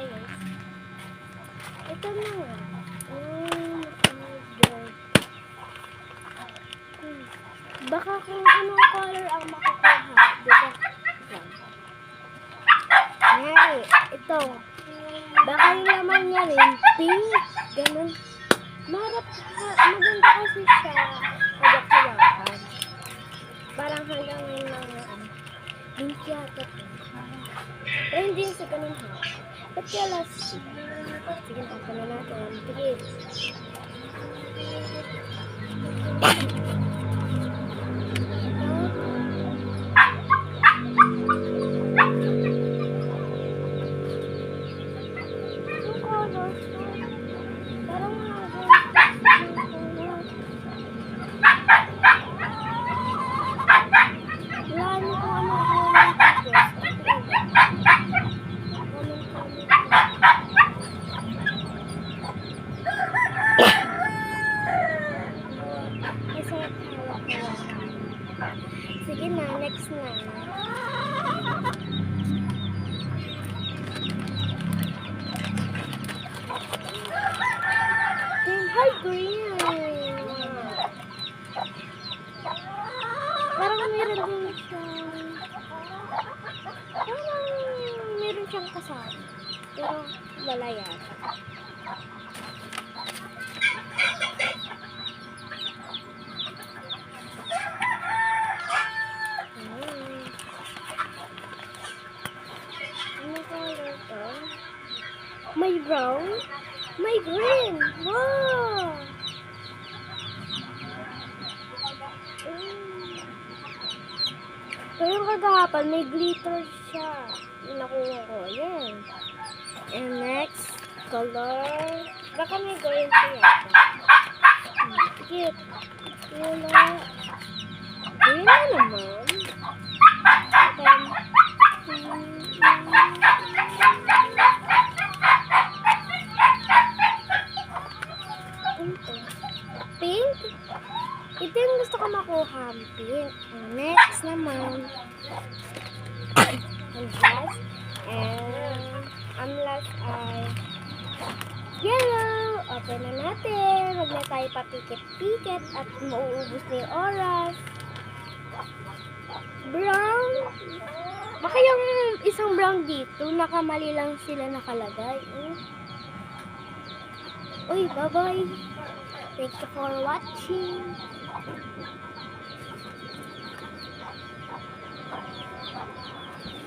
ayos. Ito na nga. Baka kung anong color ang makukuha. Diba? Ngari, ito. Baka yung laman niya rin, pink. Ganun. Maganda kasi siya. Kayak-kayakan. Parang hanggang ngayon lang na pink yata. Pero hindi sa ganun ha. Ba't kaya last? Sige, open na natin. Tigil. Sige na, next na. Hi, green. Parang meron din siyang kasama. Pero wala yata. May brown, may green. Wow! Pero yung kagahapon, may glitter siya. Yung nakuha ko. Yan. And next, color. Baka may green siya. Cute. Yun na. Green na naman. Pink? Ito yung gusto ko makuha. Pink. Next naman. And last. And last ay yellow. Open na natin. Huwag na tayo papikit-pikit at mauubos na yung oras. Brown. Baka yung isang brown dito, nakamali lang sila nakalagay. Uy, bye-bye. Thank you for watching.